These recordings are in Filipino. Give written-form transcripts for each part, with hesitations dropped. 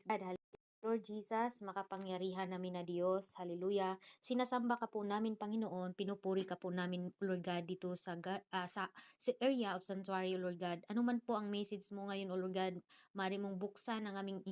God. Lord Jesus, makapangyarihan namin na Diyos. Hallelujah. Sinasamba ka po namin, Panginoon. Pinupuri ka po namin, Lord God, dito sa area of Sanctuary, Lord God. Ano man po ang message mo ngayon, Lord God, mari mong buksan ang aming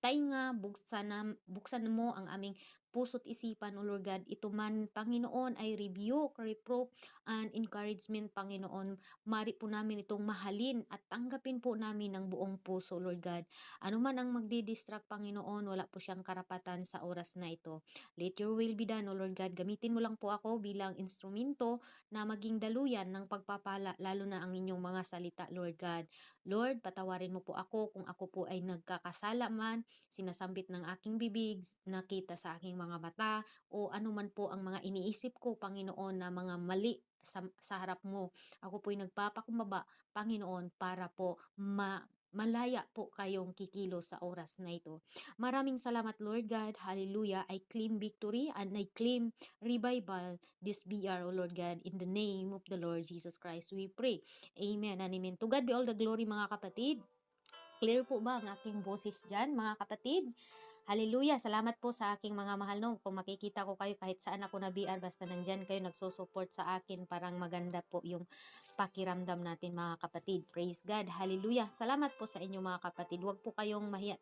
tainga, buksan mo ang aming puso't isipan, O Lord God. Ito man, Panginoon, ay rebuke, reproof, and encouragement, Panginoon. Mari po namin itong mahalin at tanggapin po namin ng buong puso, Lord God. Ano man ang magdi-distract, Panginoon, wala po siyang karapatan sa oras na ito. Let your will be done, O Lord God. Gamitin mo lang po ako bilang instrumento na maging daluyan ng pagpapala, lalo na ang inyong mga salita, Lord God. Lord, patawarin mo po ako kung ako po ay nagkakasala man, sinasambit ng aking bibig, nakita sa aking mga mata, o ano man po ang mga iniisip ko, Panginoon, na mga mali sa harap mo. Ako po'y nagpapakumbaba, Panginoon, para po malaya po kayong kikilos sa oras na ito. Maraming salamat, Lord God. Hallelujah. I claim victory and I claim revival this BR, O Lord God. In the name of the Lord Jesus Christ, we pray. Amen and amen. To God be all the glory, mga kapatid. Clear po ba ang aking boses dyan, mga kapatid? Hallelujah! Salamat po sa aking mga mahal, no. Kung makikita ko kayo kahit saan ako na BR, basta nandyan kayo nagsusupport sa akin, parang maganda po yung pakiramdam natin, mga kapatid. Praise God! Hallelujah! Salamat po sa inyo, mga kapatid. Huwag po kayong mahiya,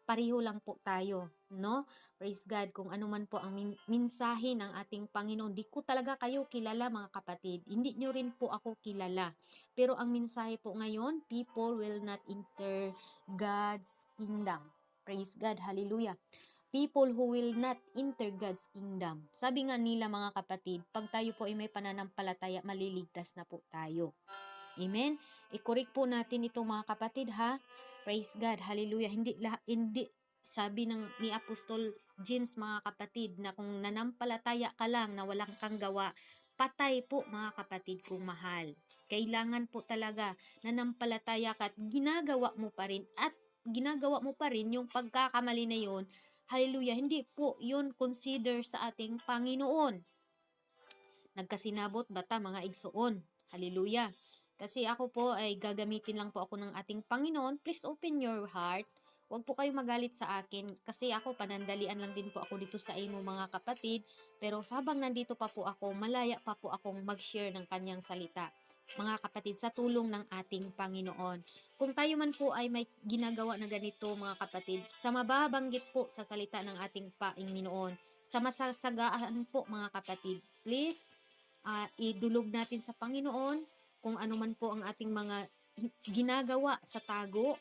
pareho lang po tayo, no? Praise God! Kung ano man po ang mensahe ng ating Panginoon, di ko talaga kayo kilala, mga kapatid. Hindi nyo rin po ako kilala. Pero ang mensahe po ngayon, people will not enter God's kingdom. Praise God, hallelujah. People who will not enter God's kingdom. Sabi nga nila, mga kapatid, pag tayo po ay may pananampalataya, maliligtas na po tayo. Amen? I-correct po natin ito, mga kapatid, ha? Praise God, hallelujah. Hindi sabi ni Apostol James, mga kapatid, na kung nanampalataya ka lang na walang kang gawa, patay po, mga kapatid kong mahal. Kailangan po talaga nanampalataya ka at ginagawa mo pa rin yung pagkakamali na yun. Hallelujah, hindi po yun consider sa ating Panginoon. Nagkasinabot bata, mga igsoon. Hallelujah. Kasi ako po ay gagamitin lang po ako ng ating Panginoon. Please open your heart. Huwag po kayong magalit sa akin kasi ako panandalian lang din po ako dito sa inyo, mga kapatid. Pero sabang nandito pa po ako, malaya pa po akong mag-share ng kanyang salita, mga kapatid, sa tulong ng ating Panginoon. Kung tayo man po ay may ginagawa na ganito, mga kapatid, sa mababanggit po sa salita ng ating Panginoon, sa masasagaan po, mga kapatid, please, idulog natin sa Panginoon kung ano man po ang ating mga ginagawa sa tago.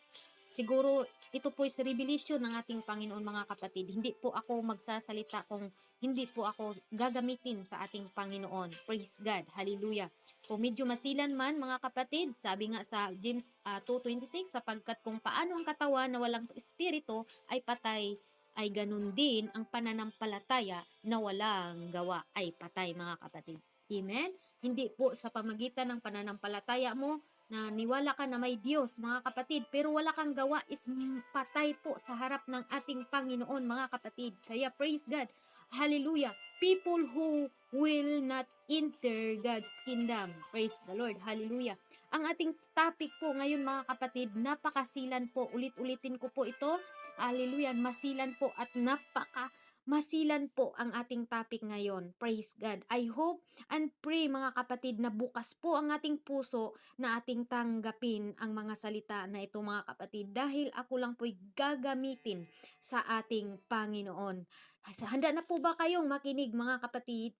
Siguro ito po is revelation ng ating Panginoon, mga kapatid. Hindi po ako magsasalita kung hindi po ako gagamitin sa ating Panginoon. Praise God. Hallelujah. Kung medyo masilan man, mga kapatid, sabi nga sa James 2:26, sapagkat kung paano ang katawan na walang espiritu ay patay, ay ganun din ang pananampalataya na walang gawa ay patay, mga kapatid. Amen? Hindi po sa pamagitan ng pananampalataya mo na niwala ka na may Diyos, mga kapatid, pero wala kang gawa is patay po sa harap ng ating Panginoon, mga kapatid. Kaya praise God. Hallelujah. People who will not enter God's kingdom. Praise the Lord. Hallelujah. Ang ating topic po ngayon, mga kapatid, napakasilan po. Ulit-ulitin ko po ito. Hallelujah. Masilan po at masilan po ang ating topic ngayon. Praise God. I hope and pray, mga kapatid, na bukas po ang ating puso na ating tanggapin ang mga salita na ito, mga kapatid, dahil ako lang po'y gagamitin sa ating Panginoon. Handa na po ba kayong makinig, mga kapatid?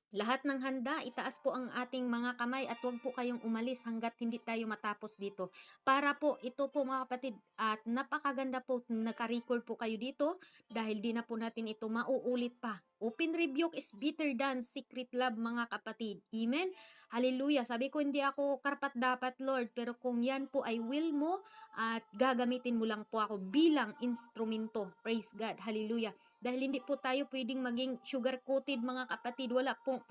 Lahat ng handa, itaas po ang ating mga kamay at huwag po kayong umalis hanggat hindi tayo matapos dito. Para po, ito po, mga kapatid, at napakaganda po, naka-record po kayo dito dahil di na po natin ito mauulit pa. Open rebuke is better than secret love, mga kapatid. Amen? Hallelujah. Sabi ko, hindi ako karapat dapat, Lord, pero kung yan po ay will mo at gagamitin mo lang po ako bilang instrumento. Praise God. Hallelujah. Dahil hindi po tayo pwedeng maging sugar-coated, mga kapatid.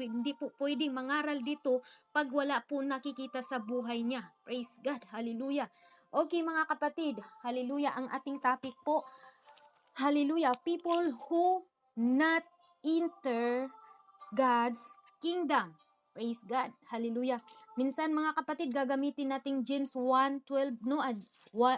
Hindi po pwedeng mangaral dito pag wala po nakikita sa buhay niya. Praise God. Hallelujah. Okay, mga kapatid. Hallelujah. Ang ating topic po, hallelujah, people who not enter God's kingdom. Praise God. Hallelujah. Minsan mga kapatid, gagamitin nating James 1:12, no?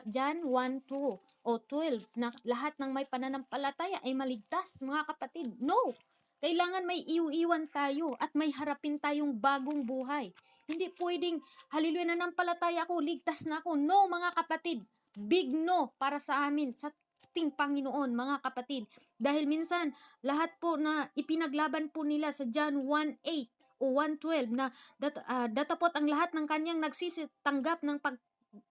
John 1:2 o 12 na lahat ng may pananampalataya ay maligtas, mga kapatid. No! Kailangan may iwan tayo at may harapin tayong bagong buhay. Hindi pwedeng, hallelujah, nanampalataya ako, ligtas na ako. No, mga kapatid. Big no para sa amin, sa ating Panginoon, mga kapatid. Dahil minsan, lahat po na ipinaglaban po nila sa John 1:8 o 1:12 na datapot ang lahat ng kanyang nagsisitanggap ng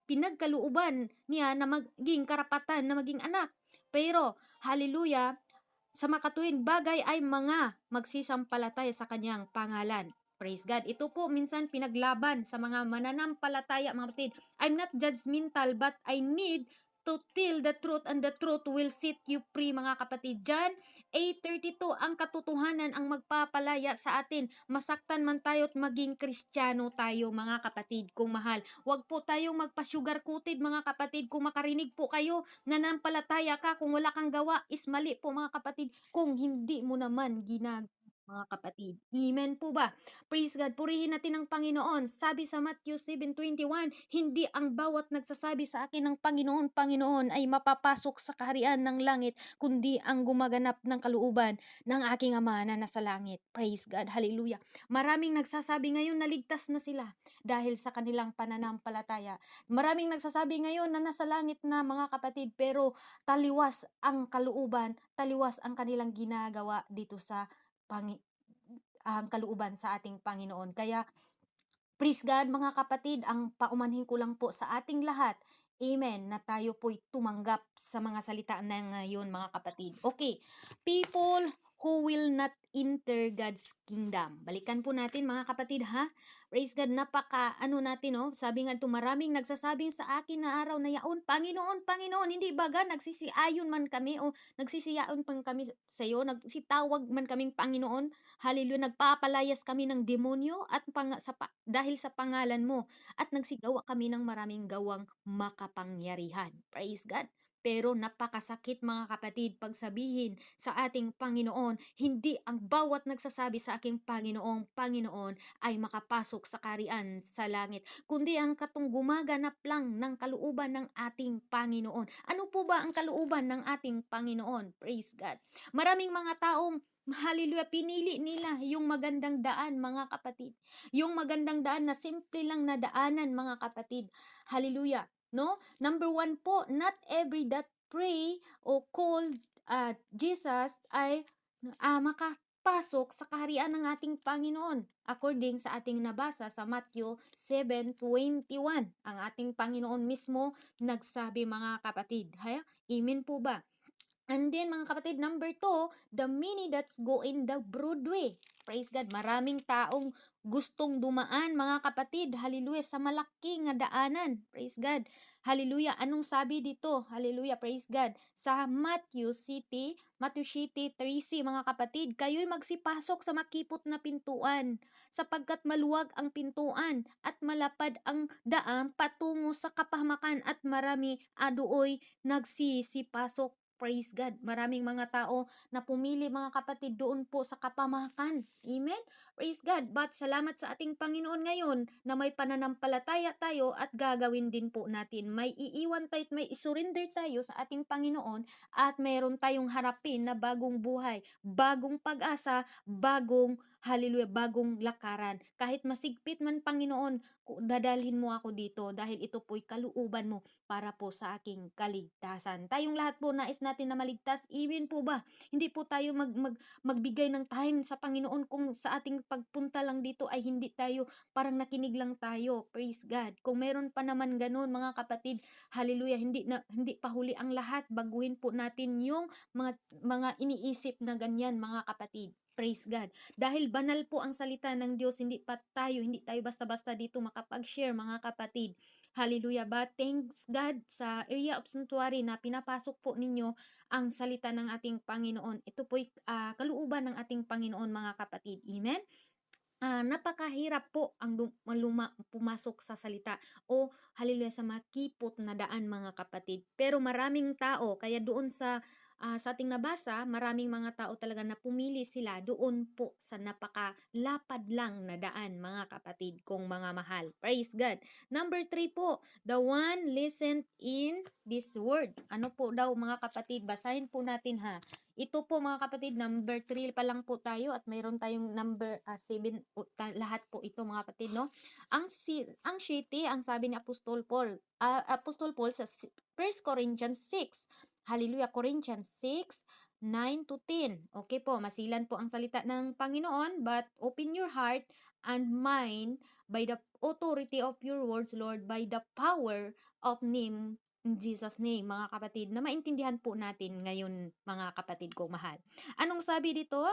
pinagkalooban niya na maging karapatan na maging anak. Pero, hallelujah, sa makatuwid bagay ay mga magsisampalataya sa kanyang pangalan. Praise God. Ito po minsan pinaglaban sa mga mananampalataya, mga kapatid. I'm not judgmental but I need to tell the truth and the truth will set you free, mga kapatid. John 8:32, ang katotohanan ang magpapalaya sa atin. Masaktan man tayo at maging Kristiyano tayo, mga kapatid, kung mahal. Huwag po tayong magpa-sugar coated, mga kapatid. Kung makarinig po kayo, nanampalataya ka, kung wala kang gawa, is mali po, mga kapatid. Kung hindi mo naman mga kapatid. Amen po ba? Praise God. Purihin natin ang Panginoon. Sabi sa Matthew 7:21, hindi ang bawat nagsasabi sa akin ng Panginoon, Panginoon ay mapapasok sa kaharian ng langit, kundi ang gumaganap ng kalooban ng aking Ama na nasa langit. Praise God. Hallelujah. Maraming nagsasabi ngayon na ligtas na sila dahil sa kanilang pananampalataya. Maraming nagsasabi ngayon na nasa langit na, mga kapatid, pero taliwas ang kalooban, taliwas ang kanilang ginagawa dito sa ang kalooban sa ating Panginoon. Kaya, praise God, mga kapatid, ang paumanhin ko lang po sa ating lahat, amen, na tayo po'y tumanggap sa mga salita na ngayon, mga kapatid. Okay, people who will not enter God's kingdom. Balikan po natin, mga kapatid, ha? Praise God, natin, oh. Sabi nga ito, maraming nagsasabing sa akin na araw na yaon, Panginoon, Panginoon, hindi baga nagsisiayon man kami o nagsisiyaon man kami sa iyo, nagsitawag man kaming Panginoon. Hallelujah, nagpapalayas kami ng demonyo at dahil sa pangalan mo, at nagsigawa kami ng maraming gawang makapangyarihan. Praise God. Pero napakasakit, mga kapatid, pagsabihin sa ating Panginoon, hindi ang bawat nagsasabi sa aking Panginoong Panginoon ay makapasok sa kaharian sa langit, kundi ang katong gumaganap lang ng kalooban ng ating Panginoon. Ano po ba ang kalooban ng ating Panginoon? Praise God. Maraming mga taong, hallelujah, pinili nila yung magandang daan, mga kapatid. Yung magandang daan na simple lang na daanan, mga kapatid. Hallelujah. No? Number 1 po, not every that pray o call Jesus ay makapasok sa kaharian ng ating Panginoon. According sa ating nabasa sa Matthew 7:21, ang ating Panginoon mismo nagsabi, mga kapatid. Amen po ba? And then, mga kapatid, number 2, the many that's go in the broad way. Praise God. Maraming taong gustong dumaan, mga kapatid. Hallelujah. Sa malaki nga daanan. Praise God. Hallelujah. Anong sabi dito? Hallelujah. Praise God. Sa Matthew City 3:3, mga kapatid, kayo'y magsipasok sa makipot na pintuan, sapagkat maluwag ang pintuan at malapad ang daan patungo sa kapahamakan, at marami aduoy nagsisipasok. Praise God. Maraming mga tao na pumili, mga kapatid, doon po sa kapamakan. Amen? Praise God. But salamat sa ating Panginoon ngayon na may pananampalataya tayo at gagawin din po natin. May iiwan tayo at may isurrender tayo sa ating Panginoon, at mayroon tayong harapin na bagong buhay, bagong pag-asa, hallelujah, bagong lakaran. Kahit masigpit man, Panginoon, dadalhin mo ako dito dahil ito po'y kalooban mo para po sa aking kaligtasan. Tayong lahat po nais natin na maligtas. Amen po ba? Hindi po tayo magbigay ng time sa Panginoon kung sa ating pagpunta lang dito ay hindi tayo, parang nakinig lang tayo. Praise God. Kung meron pa naman ganun, mga kapatid, hallelujah, hindi pa huli ang lahat. Baguhin po natin yung mga iniisip na ganyan, mga kapatid. Praise God. Dahil banal po ang salita ng Diyos, hindi tayo basta-basta dito makapag-share, mga kapatid. Hallelujah. But thanks God sa area of sanctuary na pinapasok po ninyo ang salita ng ating Panginoon. Ito po'y kalooban ng ating Panginoon, mga kapatid. Amen? Napakahirap po ang pumasok sa salita o hallelujah sa makipot na daan, mga kapatid. Pero maraming tao, kaya doon sa sa ating nabasa, maraming mga tao talaga na pumili sila doon po sa napakalapad lang na daan, mga kapatid kong mga mahal. Praise God. Number 3 po, the one listened in this word. Ano po daw mga kapatid? Basahin po natin ha. Ito po mga kapatid, number 3 pa lang po tayo at mayroon tayong number 7, lahat po ito mga kapatid, no? Ang city, ang sabi ni Apostol Paul sa 1 Corinthians 6. Hallelujah, Corinthians 6, 9 to 10. Okay po, masilan po ang salita ng Panginoon, but open your heart and mind by the authority of your words, Lord, by the power of name in Jesus' name, mga kapatid, na maintindihan po natin ngayon, mga kapatid kong mahal. Anong sabi dito?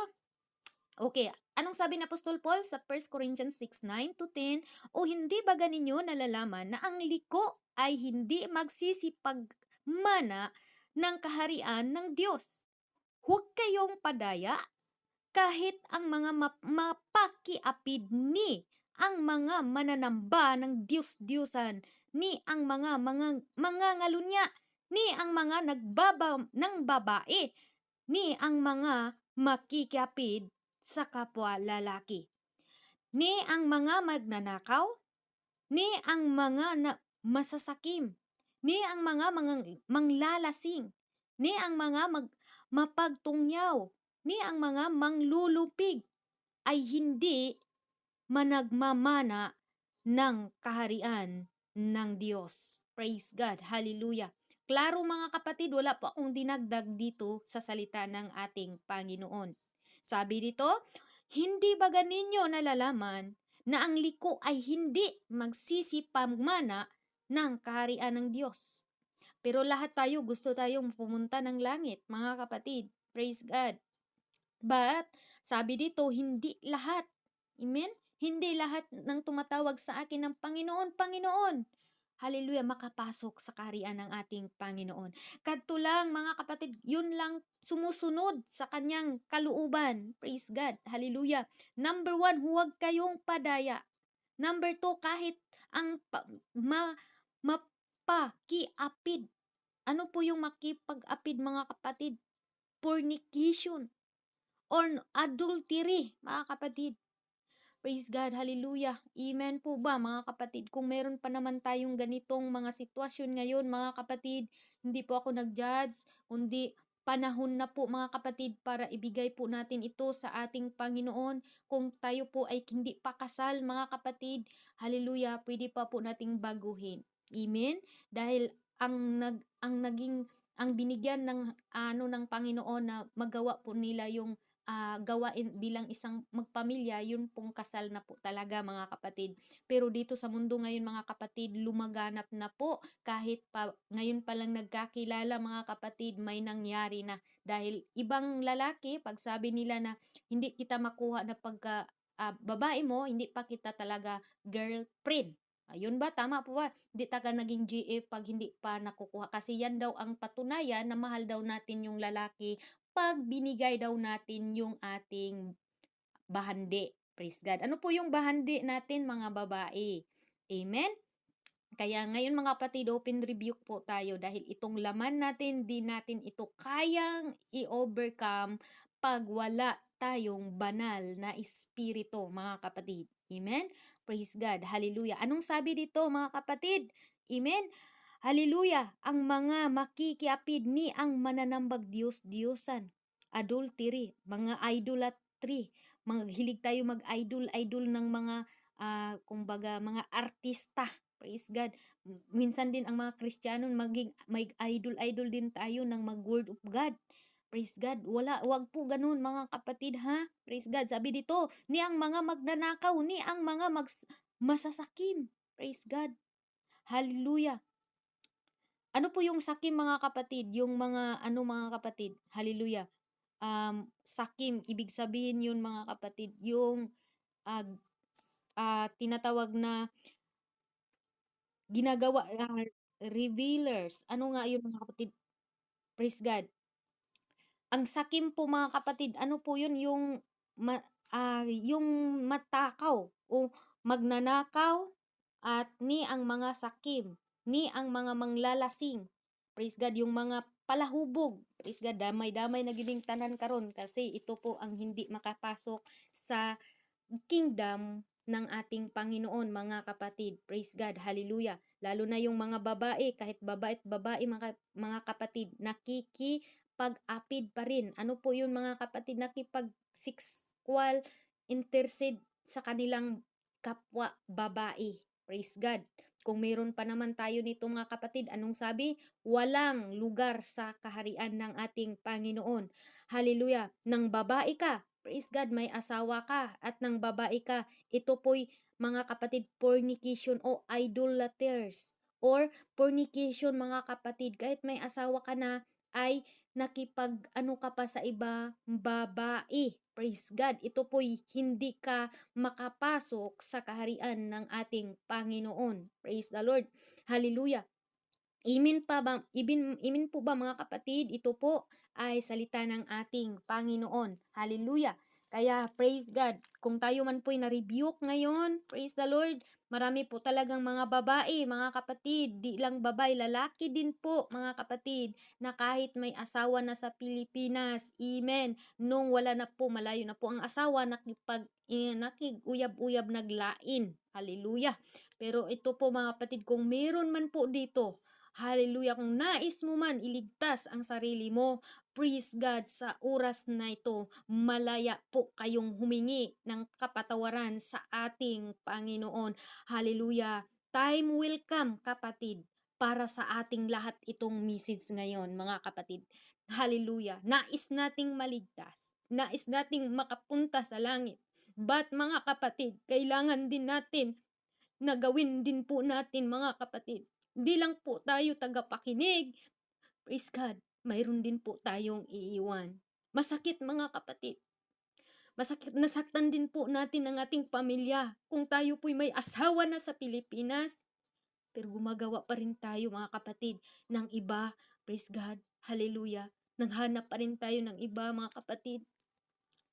Okay, anong sabi ni Apostol Paul sa 1 Corinthians 6, 9 to 10? O hindi ba ganinyo nalalaman na ang liko ay hindi magsisipagmana ng kaharian ng Diyos? Huwag kayong padaya kahit ang mga mapakiapid ni ang mga mananamba ng Diyos-Diyosan, ni ang mga ngalunya, ni ang mga ng babae, ni ang mga makikiapid sa kapwa lalaki, ni ang mga magnanakaw, ni ang mga masasakim, ni ang mga manglalasing, ni ang mga mapagtungyaw, ni ang mga manglulupig ay hindi managmamana ng kaharian ng Diyos. Praise God. Hallelujah. Klaro mga kapatid, wala po akong dinagdag dito sa salita ng ating Panginoon. Sabi dito, hindi ba ganinyo nalalaman na ang liko ay hindi magsisipagmana ng kaharian ng Diyos? Pero lahat tayo gusto tayong pumunta ng langit, mga kapatid. Praise God. But, sabi dito, hindi lahat. Amen? Hindi lahat ng tumatawag sa akin ng Panginoon, Panginoon. Hallelujah, makapasok sa kaharian ng ating Panginoon. Kadto lang mga kapatid, yun lang sumusunod sa kanyang kalooban. Praise God. Hallelujah. Number 1, huwag kayong padaya. Number 2, kahit ang mapakiapid. Ano po yung makipag-apid mga kapatid? Fornication or adultery, mga kapatid. Praise God, hallelujah. Amen po ba mga kapatid? Kung meron pa naman tayong ganitong mga sitwasyon ngayon mga kapatid, hindi po ako nag-judge, kundi panahon na po mga kapatid para ibigay po natin ito sa ating Panginoon. Kung tayo po ay hindi pa kasal mga kapatid, hallelujah, pwede pa po nating baguhin. Amen? Dahil ang binigyan ng ng Panginoon na magawa po nila yung gawain bilang isang magpamilya, yun pong kasal na po talaga mga kapatid. Pero dito sa mundo ngayon mga kapatid, lumaganap na po kahit pa ngayon pa lang nagkakilala mga kapatid, may nangyari na. Dahil ibang lalaki, pag sabi nila na hindi kita makuha na pagka babae mo, hindi pa kita talaga girlfriend. Ayun ba? Tama po ba? Hindi taga naging GF pag hindi pa nakukuha. Kasi yan daw ang patunayan na mahal daw natin yung lalaki pag binigay daw natin yung ating bahandi. Praise God. Ano po yung bahandi natin mga babae? Amen? Kaya ngayon mga kapatid, open rebuke po tayo dahil itong laman natin, di natin ito kayang i-overcome pag wala tayong banal na espiritu, mga kapatid. Amen? Praise God. Hallelujah. Anong sabi dito mga kapatid? Amen? Hallelujah. Ang mga makikiapid ni ang mananambag Diyos-Diyosan, adultery, mga idolatry, hilig tayo mag-idol ng mga kumbaga mga artista. Praise God. Minsan din ang mga Kristiyano may idol din tayo ng mag-word of God. Praise God. Wag po ganun mga kapatid ha. Praise God. Sabi dito, ni ang mga magnanakaw, ni ang mga masasakim. Praise God. Hallelujah. Ano po yung sakim mga kapatid? Yung mga mga kapatid? Hallelujah. Sakim, ibig sabihin yun mga kapatid, yung tinatawag na ginagawa revealers. Ano nga yun mga kapatid? Praise God. Ang sakim po mga kapatid, ano po yun? Yung matakaw o magnanakaw at ni ang mga sakim, ni ang mga manglalasing. Praise God, yung mga palahubog. Praise God, damay-damay na giding tanan karon kasi ito po ang hindi makapasok sa kingdom ng ating Panginoon, mga kapatid. Praise God, hallelujah. Lalo na yung mga babae, kahit babae at babae, mga kapatid, nakikipag-apid pa rin. Ano po yun, mga kapatid? Nakipag-sexual intercede sa kanilang kapwa babae. Praise God. Kung meron pa naman tayo nito, mga kapatid, anong sabi? Walang lugar sa kaharian ng ating Panginoon. Hallelujah. Nang babae ka, praise God, may asawa ka at nang babae ka, ito po'y mga kapatid, fornication o idolaters or fornication, mga kapatid. Kahit may asawa ka na, ay nakipag ano ka pa sa iba babae. Praise God. Ito po'y hindi ka makapasok sa kaharian ng ating Panginoon. Praise the Lord. Hallelujah. Imin po ba, mga kapatid? Ito po ay salita ng ating Panginoon. Hallelujah. Kaya praise God. Kung tayo man po'y na-rebuke ngayon, praise the Lord. Marami po talagang mga babae, mga kapatid. Di lang babae, lalaki din po, mga kapatid, na kahit may asawa na sa Pilipinas. Amen. Nung wala na po, malayo na po ang asawa, nakig-uyab-uyab naglain. Hallelujah. Pero ito po, mga kapatid, kung meron man po dito, hallelujah, kung nais mo man iligtas ang sarili mo, praise God, sa oras na ito, malaya po kayong humingi ng kapatawaran sa ating Panginoon. Hallelujah. Time will come, kapatid, para sa ating lahat itong message ngayon, mga kapatid. Hallelujah. Nais nating maligtas. Nais nating makapunta sa langit. But mga kapatid, kailangan din natin na gawin din po natin, mga kapatid. Hindi lang po tayo tagapakinig. Praise God. Mayroon din po tayong iiwan. Masakit, mga kapatid. Masakit, nasaktan din po natin ang ating pamilya. Kung tayo po'y may asawa na sa Pilipinas, pero gumagawa pa rin tayo, mga kapatid, ng iba. Praise God. Hallelujah. Naghanap pa rin tayo ng iba, mga kapatid.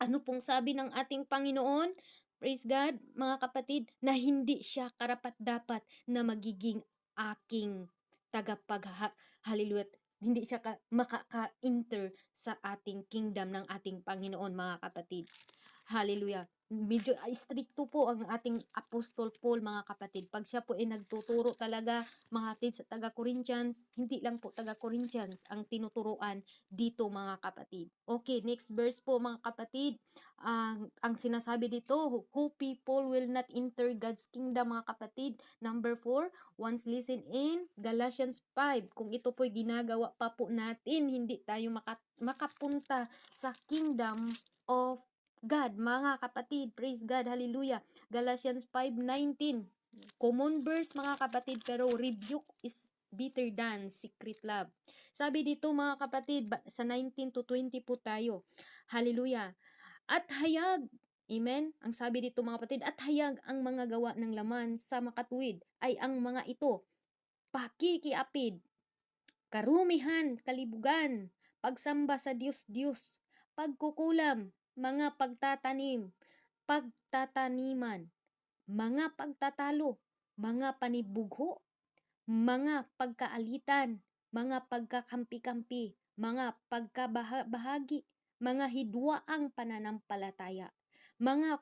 Ano pong sabi ng ating Panginoon? Praise God, mga kapatid, na hindi siya karapat-dapat na magiging aking hallelujah. Hindi siya makaka-enter sa ating kingdom ng ating Panginoon, mga kapatid. Hallelujah. Medyo stricto po ang ating Apostol Paul, mga kapatid. Pag siya po ay nagtuturo talaga, mga kapatid, sa taga-Corinthians, hindi lang po taga-Corinthians ang tinuturuan dito, mga kapatid. Okay, next verse po, mga kapatid. Ang sinasabi dito, who people will not enter God's kingdom, mga kapatid. Number 4, once listen in Galatians 5. Kung ito po'y ginagawa pa po natin, hindi tayo makapunta sa kingdom of God, mga kapatid. Praise God, hallelujah. Galatians 5:19. Common verse, mga kapatid, pero rebuke is better than secret love. Sabi dito, mga kapatid, sa 19 to 20 po tayo. Hallelujah. At hayag, amen, ang sabi dito, mga kapatid, at hayag ang mga gawa ng laman sa makatuwid ay ang mga ito: pakikiapid, karumihan, kalibugan, pagsamba sa Diyos-Diyos, pagkukulam, mga pagtataniman, mga pagtatalo, mga panibugho, mga pagkaalitan, mga pagkakampi-kampi, mga pagkabahagi, mga hidwaang pananampalataya, mga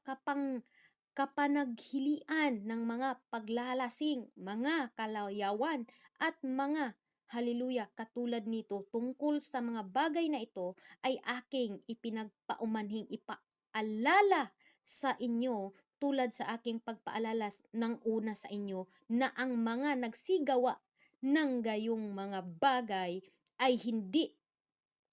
kapanaghilian ng mga paglalasing, mga kalayawan, at mga hallelujah, katulad nito. Tungkol sa mga bagay na ito ay aking ipinagpaumanhing ipaalala sa inyo, tulad sa aking pagpaalala ng una sa inyo, na ang mga nagsigawa ng gayong mga bagay ay hindi,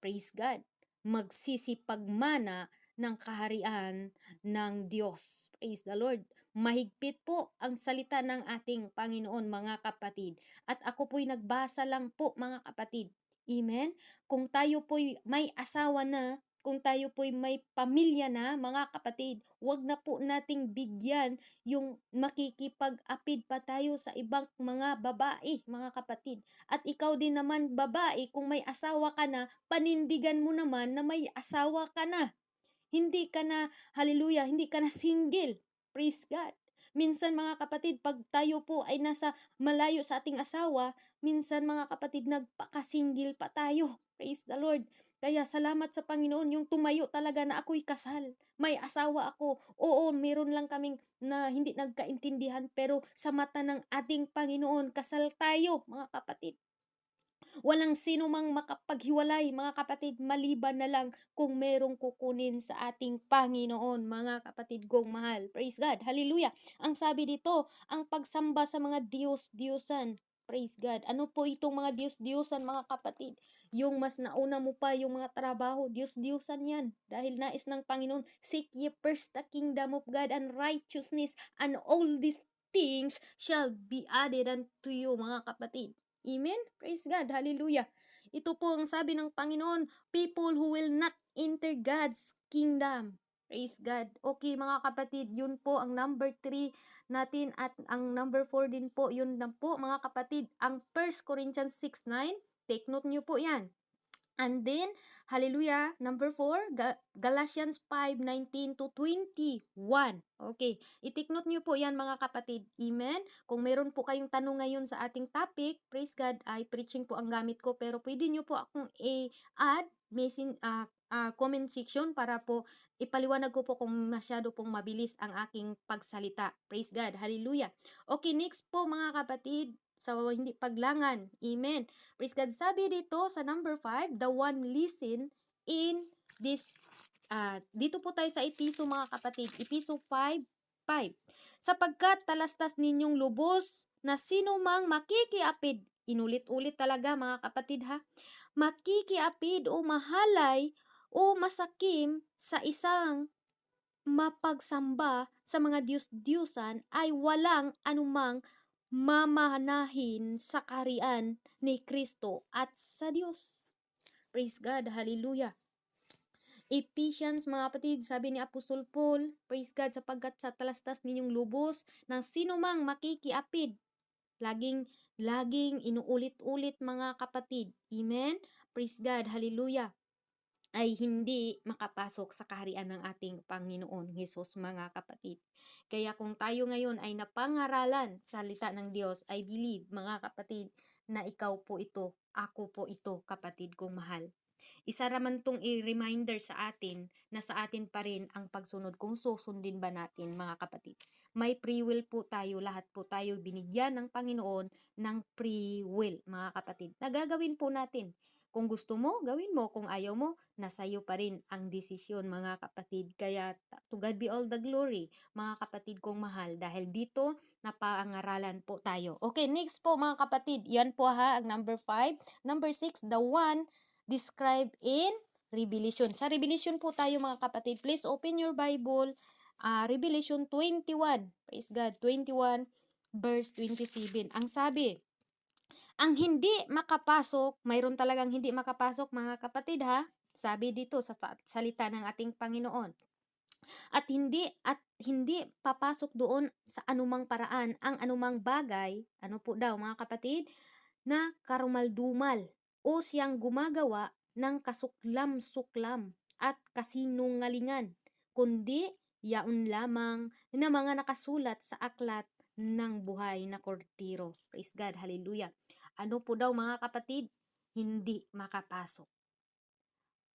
praise God, magsisipagmana ng kaharian ng Diyos. Praise the Lord. Mahigpit po ang salita ng ating Panginoon, mga kapatid. At ako po'y nagbasa lang po, mga kapatid. Amen? Kung tayo po'y may asawa na, kung tayo po'y may pamilya na, mga kapatid, wag na po nating bigyan yung makikipag-apid pa tayo sa ibang mga babae, mga kapatid. At ikaw din naman, babae, kung may asawa ka na, panindigan mo naman na may asawa ka na. Hindi ka na, hallelujah, hindi ka na single. Praise God. Minsan, mga kapatid, pag tayo po ay nasa malayo sa ating asawa, minsan, mga kapatid, nagpaka-single pa tayo. Praise the Lord. Kaya salamat sa Panginoon yung tumayo talaga na ako'y kasal. May asawa ako. Oo, meron lang kaming na hindi nagkaintindihan pero sa mata ng ating Panginoon, kasal tayo, mga kapatid. Walang sino mang makapaghiwalay, mga kapatid, maliban na lang kung merong kukunin sa ating Panginoon, mga kapatid kong mahal. Praise God. Hallelujah. Ang sabi dito, ang pagsamba sa mga Diyos-Diyosan. Praise God. Ano po itong mga Diyos-Diyosan, mga kapatid? Yung mas nauna mo pa yung mga trabaho, Diyos-Diyosan yan. Dahil nais ng Panginoon, seek ye first the kingdom of God and righteousness, and all these things shall be added unto you, mga kapatid. Amen? Praise God. Hallelujah. Ito po ang sabi ng Panginoon, people who will not enter God's kingdom. Praise God. Okay, mga kapatid, yun po ang number 3 natin at ang number 4 din po, yun na po mga kapatid, ang 1 Corinthians 6:9. Take note nyo po yan. And then, hallelujah, number 4, Galatians 5:19 to 21. Okay, i-take note nyo po yan mga kapatid. Amen? Kung meron po kayong tanong ngayon sa ating topic, praise God, ay preaching po ang gamit ko, pero pwede nyo po akong i-add comment section para po ipaliwanag ko po kung masyado pong mabilis ang aking pagsalita. Praise God, hallelujah. Okay, next po mga kapatid, sa hindi paglangan. Amen. Praise God. Sabi dito sa number 5, the one listen in this, dito po tayo sa Episo mga kapatid. Episo 5:5. Sapagkat talastas ninyong lubos na sino mang makikiapid. Inulit-ulit talaga mga kapatid ha. Makikiapid o mahalay o masakim sa isang mapagsamba sa mga Diyos-Diyosan ay walang anumang mamanahin sa kaharian ni Kristo at sa Diyos. Praise God, hallelujah. Ephesians mga kapatid, sabi ni Apostol Paul, praise God, sapagkat sa talastas ninyong lubos ng sino mang makikiapid. Laging inuulit-ulit mga kapatid. Amen? Praise God, hallelujah. Ay hindi makapasok sa kaharian ng ating Panginoon Hesus, mga kapatid. Kaya kung tayo ngayon ay napangaralan sa salita ng Diyos, I believe mga kapatid na ikaw po ito, ako po ito, kapatid kong mahal. Isa naman tong i-reminder sa atin na sa atin pa rin ang pagsunod kung susundin ba natin mga kapatid. May free will po tayo, lahat po tayo binigyan ng Panginoon ng free will mga kapatid. Nagagawin po natin. Kung gusto mo, gawin mo. Kung ayaw mo, nasa iyo pa rin ang desisyon mga kapatid. Kaya to God be all the glory mga kapatid kong mahal. Dahil dito, napangaralan po tayo. Okay, next po mga kapatid. Yan po ha, ang number 5. Number 6, the one described in Revelation. Sa Revelation po tayo mga kapatid. Please open your Bible. Revelation 21. Praise God. 21 verse 27. Ang sabi, ang hindi makapasok, mayroon talagang hindi makapasok mga kapatid ha. Sabi dito sa salita ng ating Panginoon. At hindi papasok doon sa anumang paraan ang anumang bagay, ano po daw mga kapatid, na karumaldumal o siyang gumagawa ng kasuklam-suklam at kasinungalingan, kundi yaon lamang na mga nakasulat sa aklat ng buhay na kortiro. Praise God, hallelujah. Ano po daw mga kapatid? Hindi makapasok.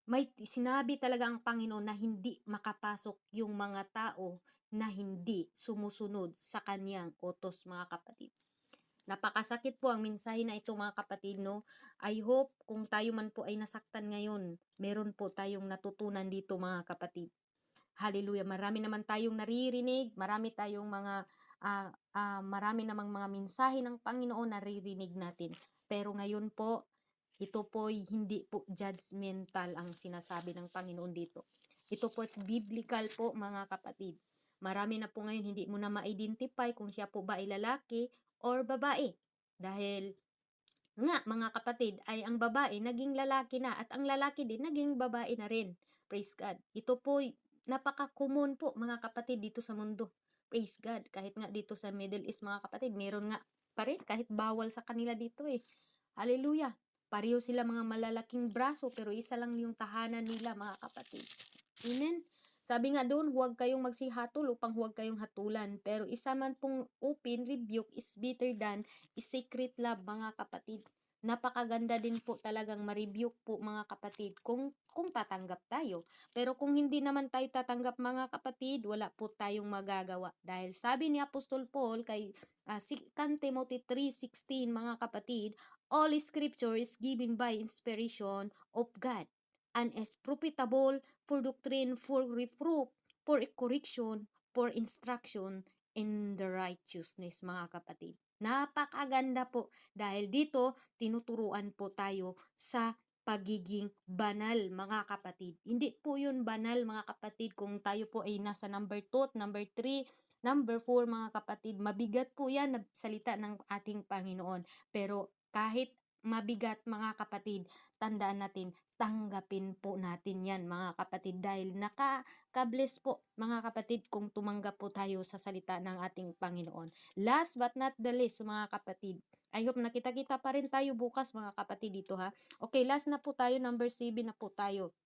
May sinabi talaga ang Panginoon na hindi makapasok yung mga tao na hindi sumusunod sa kanyang utos mga kapatid. Napakasakit po ang mensahe na ito mga kapatid, no? I hope kung tayo man po ay nasaktan ngayon, meron po tayong natutunan dito mga kapatid. Hallelujah. Marami naman tayong naririnig, marami namang mga mensahe ng Panginoon na naririnig natin. Pero ngayon po, ito po hindi po judgmental ang sinasabi ng Panginoon dito. Ito po biblical po mga kapatid. Marami na po ngayon hindi mo na ma-identify kung siya po ba ay lalaki or babae. Dahil nga mga kapatid ay ang babae naging lalaki na at ang lalaki din naging babae na rin. Praise God. Ito po napaka-common po mga kapatid dito sa mundo. Praise God. Kahit nga dito sa Middle East mga kapatid, meron nga pa rin kahit bawal sa kanila dito eh. Hallelujah. Pareho sila mga malalaking braso pero isa lang yung tahanan nila mga kapatid. Amen. Sabi nga doon, huwag kayong magsihatol upang huwag kayong hatulan. Pero isa man pong open rebuke is better than secret love mga kapatid. napakaganda din po talagang ma-rebuke po mga kapatid kung tatanggap tayo. Pero kung hindi naman tayo tatanggap mga kapatid, wala po tayong magagawa. Dahil sabi ni Apostol Paul kay 2 Timothy 3:16 mga kapatid, all scripture is given by inspiration of God and is profitable for doctrine, for reproof, for correction, for instruction in the righteousness mga kapatid. Napakaganda po dahil dito tinuturuan po tayo sa pagiging banal mga kapatid. Hindi po yun banal mga kapatid kung tayo po ay nasa number 2, number 3, number 4 mga kapatid. Mabigat po yan na salita ng ating Panginoon. Pero kahit mabigat mga kapatid, tandaan natin, tanggapin po natin yan mga kapatid dahil nakaka-bless po mga kapatid kung tumanggap po tayo sa salita ng ating Panginoon. Last but not the least mga kapatid, I hope nakita-kita pa rin tayo bukas mga kapatid dito ha. Okay, last na po tayo, number 7 na po tayo.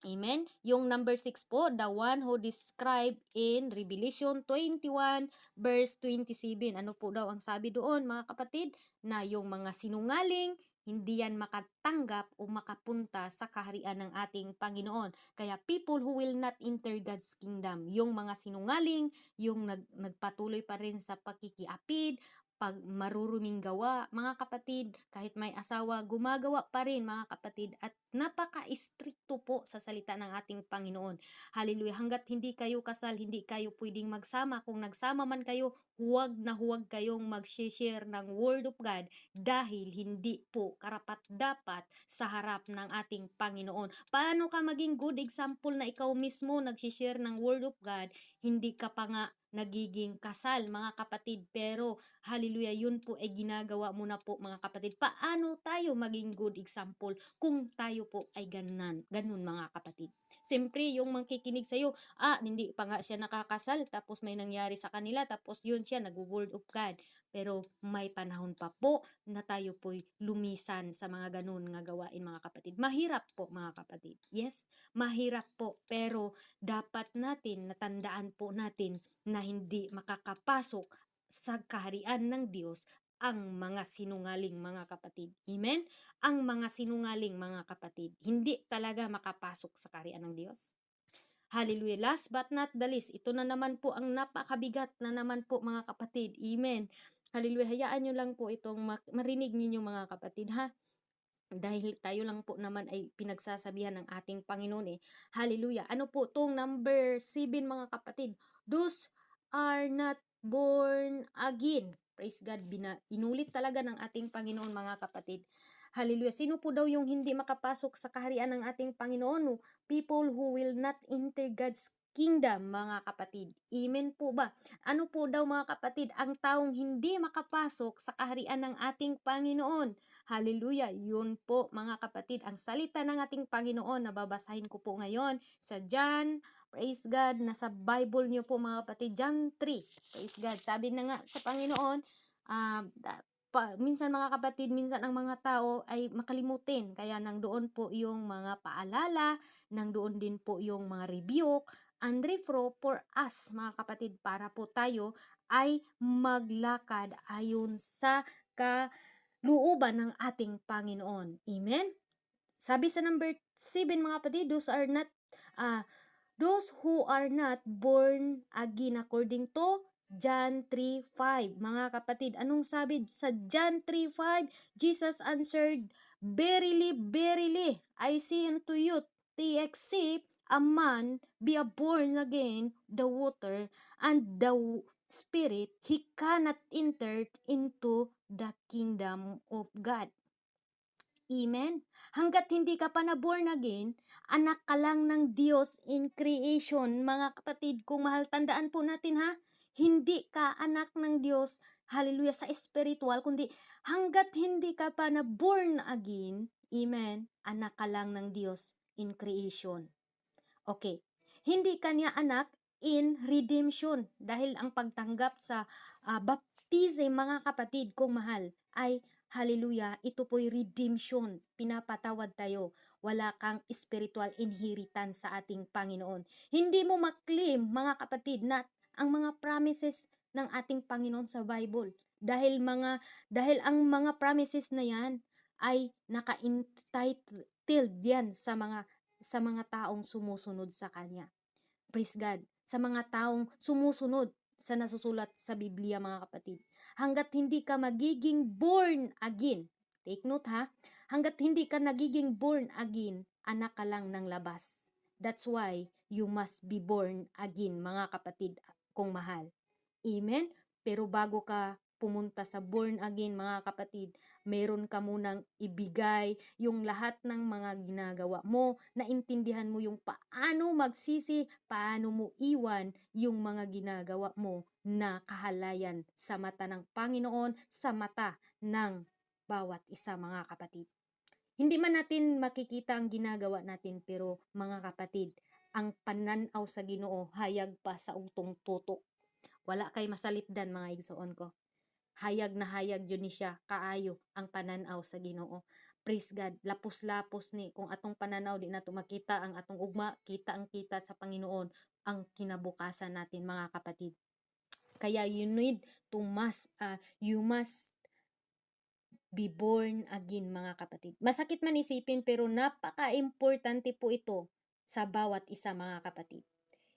Amen? Yung number 6 po, the one who described in Revelation 21 verse 27. Ano po daw ang sabi doon mga kapatid? Na yung mga sinungaling, hindi yan makatanggap o makapunta sa kaharian ng ating Panginoon. Kaya people who will not enter God's kingdom, yung mga sinungaling, yung nagpatuloy pa rin sa pakikiapid, pag maruruming gawa, mga kapatid, kahit may asawa, gumagawa pa rin mga kapatid at napaka-istrikto po sa salita ng ating Panginoon. Hallelujah. Hanggat hindi kayo kasal, hindi kayo pwedeng magsama. Kung nagsama man kayo, huwag na huwag kayong mag-share ng Word of God dahil hindi po karapat-dapat sa harap ng ating Panginoon. Paano ka maging good example na ikaw mismo nag-share ng Word of God, hindi ka pa nga nagiging kasal mga kapatid, pero hallelujah, yun po ay ginagawa mo na po mga kapatid. Paano tayo maging good example kung tayo po ay ganun mga kapatid? Siyempre, yung mangkikinig sa'yo, hindi pa nga siya nakakasal, tapos may nangyari sa kanila, tapos yun siya, nag-word of God. Pero may panahon pa po na tayo po'y lumisan sa mga ganun nga gawain mga kapatid. Mahirap po mga kapatid. Yes, mahirap po. Pero dapat natin, natandaan po natin na hindi makakapasok sa kaharian ng Diyos ang mga sinungaling mga kapatid. Amen? Ang mga sinungaling mga kapatid, hindi talaga makapasok sa kaharian ng Diyos. Hallelujah. Last but not the least, ito na naman po ang napakabigat na naman po mga kapatid. Amen. Hallelujah. Hayaan nyo lang po itong marinig ninyo mga kapatid ha. Dahil tayo lang po naman ay pinagsasabihan ng ating Panginoon eh. Hallelujah. Ano po itong number 7 mga kapatid? Those are not born again. Praise God. Inulit talaga ng ating Panginoon mga kapatid. Hallelujah. Sino po daw yung hindi makapasok sa kaharian ng ating Panginoon? People who will not enter God's kingdom mga kapatid. Amen po ba? Ano po daw mga kapatid? Ang taong hindi makapasok sa kaharian ng ating Panginoon. Hallelujah. Yun po mga kapatid, ang salita ng ating Panginoon na babasahin ko po ngayon sa John, praise God, nasa Bible niyo po mga kapatid, John 3. Praise God. Sabi na nga sa Panginoon, minsan mga kapatid, minsan ang mga tao ay makalimutin. Kaya nang doon po yung mga paalala, nang doon din po yung mga rebuke, and reproof for us mga kapatid para po tayo ay maglakad ayon sa looban ng ating Panginoon. Amen? Sabi sa number 7 mga kapatid, those who are not born again according to John 3:5. Mga kapatid, anong sabi sa John 3:5? Jesus answered, verily, verily, I say unto you, except a man be a born again, the water and the Spirit, he cannot enter into the kingdom of God. Amen? Hanggat hindi ka pa na born again, anak ka lang ng Diyos in creation. Mga kapatid, kung mahal, tandaan po natin ha, hindi ka anak ng Diyos, hallelujah, sa spiritual, kundi hanggat hindi ka pa na born again, amen, anak ka lang ng Diyos in creation. Okay, hindi ka niya anak in redemption dahil ang pagtanggap sa baptism mga kapatid kung mahal ay hallelujah, ito po'y redemption, pinapatawad tayo, wala kang spiritual inheritance sa ating Panginoon. Hindi mo maklaim mga kapatid na ang mga promises ng ating Panginoon sa Bible dahil ang mga promises na yan ay naka-entitled yan sa mga taong sumusunod sa Kanya. Praise God. Sa mga taong sumusunod sa nasusulat sa Biblia, mga kapatid. Hanggat hindi ka magiging born again, take note ha, hanggat hindi ka nagiging born again, anak ka lang ng labas. That's why you must be born again, mga kapatid kong mahal. Amen? Pero bago ka pumunta sa born again, mga kapatid, meron ka munang ibigay yung lahat ng mga ginagawa mo, naintindihan mo yung paano magsisi, paano mo iwan yung mga ginagawa mo na kahalayan sa mata ng Panginoon, sa mata ng bawat isa, mga kapatid. Hindi man natin makikita ang ginagawa natin, pero mga kapatid, ang pananaw sa Ginoo hayag pa sa ugtong tutok. Wala kay masalipdan, mga igsoon ko. Hayag na hayag yun ni siya, kaayo ang pananaw sa Ginoo. Praise God. Lapos-lapos ni kung atong pananaw di nato makita ang atong ugma, kita ang kita sa Panginoon ang kinabukasan natin, mga kapatid. Kaya you must be born again, mga kapatid. Masakit man isipin, pero napaka-importante po ito sa bawat isa, mga kapatid.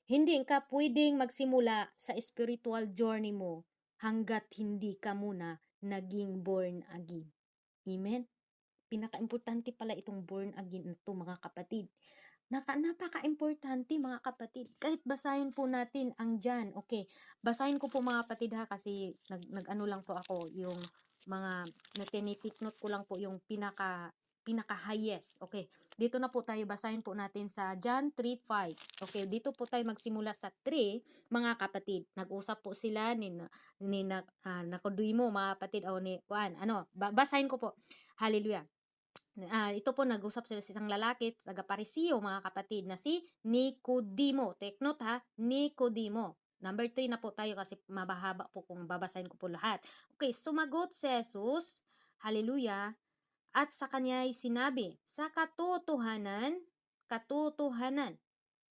Hindi ka pwedeng magsimula sa spiritual journey mo hanggat hindi ka muna naging born again. Amen? Pinaka-importante pala itong born again ito, mga kapatid. Napaka-importante, mga kapatid. Kahit basahin po natin ang John. Okay, basahin ko po, mga kapatid ha, kasi nag-ano lang po ako, yung mga tinitik note ko lang po yung pinaka-highest. Okay, dito na po tayo, basahin po natin sa John 3:5. Okay, dito po tayo magsimula sa 3, mga kapatid. Nag-usap po sila ni Nakodimo, mga kapatid, o ni Juan. Basahin ko po. Hallelujah. Ito po, nag-usap sila sa isang lalaki, taga-Pariseo, mga kapatid, na si Nicodemo. Take note ha, Nicodemo. Number 3 na po tayo kasi mabahaba po kung babasahin ko po lahat. Okay, sumagot si Jesus, hallelujah, at sa kanya'y sinabi, sa katotohanan,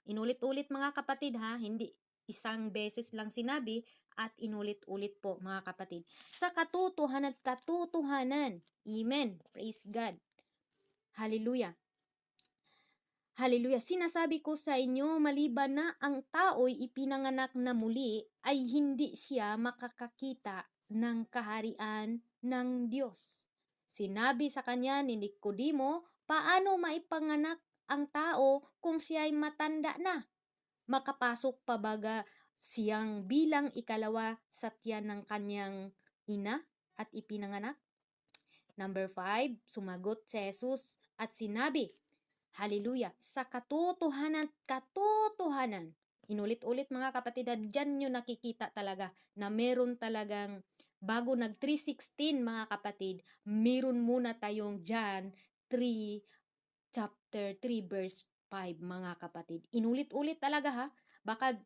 inulit-ulit, mga kapatid ha, hindi isang beses lang sinabi at inulit-ulit po, mga kapatid. Sa katotohanan, amen, praise God. Hallelujah. Hallelujah. Sinasabi ko sa inyo, maliban na ang tao'y ipinanganak na muli, ay hindi siya makakakita ng kaharian ng Diyos. Sinabi sa kanya ni Nicodemo, paano maipanganak ang tao kung siya'y matanda na? Makapasok pa baga siyang bilang ikalawa sa tiyan ng kanyang ina at ipinanganak? Number 5, sumagot si Jesus at sinabi, hallelujah, sa katotohanan, inulit-ulit, mga kapatid, dyan nyo nakikita talaga na meron talagang, bago nag 3:16, mga kapatid, meron muna tayong John 3, chapter 3, verse 5, mga kapatid. Inulit-ulit talaga ha, baka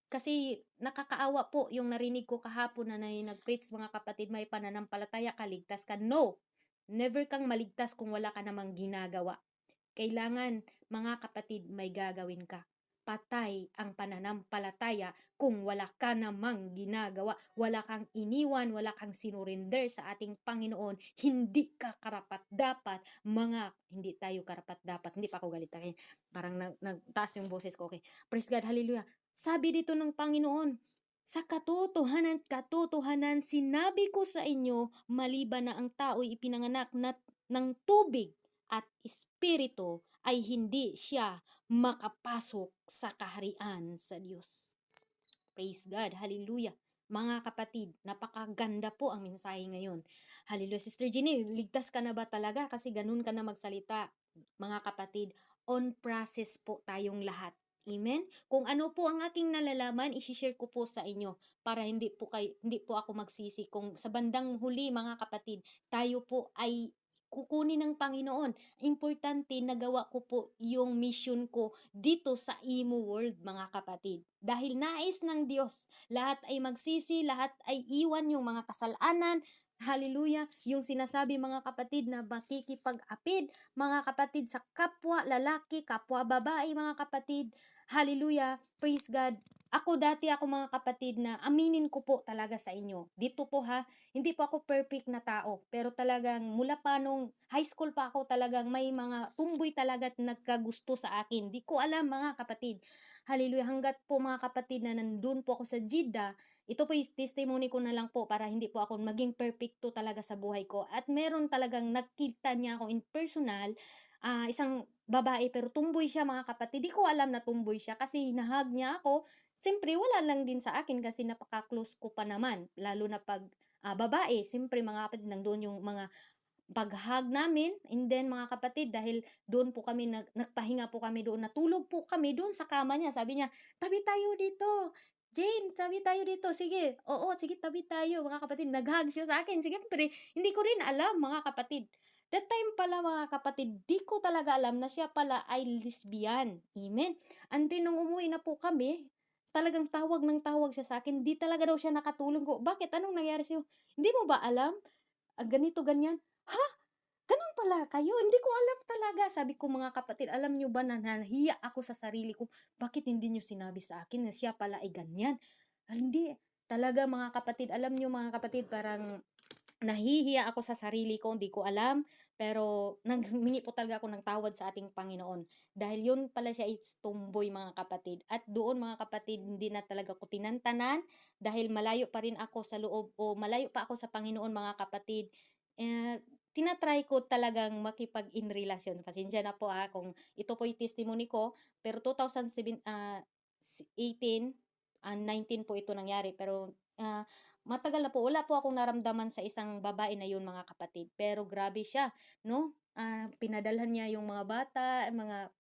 kasi nakakaawa po yung narinig ko kahapon na nag-preach, mga kapatid, may pananampalataya ka, ligtas ka. No! Never kang maligtas kung wala ka namang ginagawa. Kailangan, mga kapatid, may gagawin ka. Patay ang pananampalataya kung wala ka namang ginagawa, wala kang iniwan, wala kang sinurinder sa ating Panginoon. Hindi ka karapat-dapat, hindi tayo karapat-dapat. Hindi pa ako galit. Okay? Parang nagtaas yung boses ko. Okay. Praise God, hallelujah. Sabi dito ng Panginoon, sa katotohanan, sinabi ko sa inyo, maliban na ang tao'y ipinanganak ng tubig at espiritu, ay hindi siya makapasok sa kaharian sa Diyos. Praise God, hallelujah. Mga kapatid, napakaganda po ang mensahe ngayon. Hallelujah. Sister Jenny, ligtas ka na ba talaga? Kasi ganun ka na magsalita. Mga kapatid, on process po tayong lahat. Amen? Kung ano po ang aking nalalaman, i-share ko po sa inyo para hindi po ako magsisi. Kung sa bandang huli, mga kapatid, tayo po ay kukunin ng Panginoon. Importante, nagawa ko po yung mission ko dito sa Imo World, mga kapatid. Dahil nais ng Diyos, lahat ay magsisi, lahat ay iwan yung mga kasalanan. Hallelujah. Yung sinasabi, mga kapatid, na makikipag-apid, mga kapatid, sa kapwa lalaki, kapwa babae, mga kapatid. Hallelujah. Praise God. Ako dati ako mga kapatid na aminin ko po talaga sa inyo. Dito po ha, hindi po ako perfect na tao. Pero talagang mula pa nung high school pa ako talagang may mga tumboy talaga at nagkagusto sa akin. Di ko alam mga kapatid. Hallelujah. Hanggat po mga kapatid na nandun po ako sa Jeddah, ito po is testimony ko na lang po para hindi po ako maging perfecto talaga sa buhay ko. At meron talagang nakita niya ako in personal, isang babae pero tumboy siya mga kapatid. Di ko alam na tumboy siya kasi hinahag niya ako. Siyempre wala lang din sa akin kasi napaka-close ko pa naman, lalo na 'pag, babae. Siyempre mga kapatid nandoon yung mga pag-hug namin and then mga kapatid dahil doon po kami nagpahinga po kami doon, natulog po kami doon sa kama niya. Sabi niya, "Tabi tayo dito, Jane, tabi tayo dito." Sige, oo, sige tabi tayo mga kapatid. Nag-hug siya sa akin. Siyempre hindi ko rin alam mga kapatid. That time pala mga kapatid, di ko talaga alam na siya pala ay lesbian. Amen. Until nung umuwi na po kami, talagang tawag ng tawag siya sa akin. Di talaga daw siya nakatulog ko. "Bakit? Anong nangyari sa'yo? Hindi mo ba alam? Ganito, ganyan." "Ha? Gano'n pala kayo? Hindi ko alam talaga." Sabi ko, "Mga kapatid, alam niyo ba na nahiya ako sa sarili ko, bakit hindi niyo sinabi sa akin na siya pala ay ganyan?" Hindi, talaga mga kapatid, alam niyo mga kapatid, parang nahihiya ako sa sarili ko, hindi ko alam, pero humingi po talaga ako ng tawad sa ating Panginoon. Dahil yun pala siya is tomboy mga kapatid. At doon mga kapatid, hindi na talaga ko tinantanan dahil malayo pa rin ako sa loob o malayo pa ako sa Panginoon mga kapatid. Tinatry ko talagang makipag-in relasyon. Pasensya na po kung ito po yung testimony ko, pero 2018 and 19 po ito nangyari. Pero matagal na po, wala po akong naramdaman sa isang babae na yun mga kapatid. Pero grabe siya, no? Pinadalhan niya yung mga bata, mga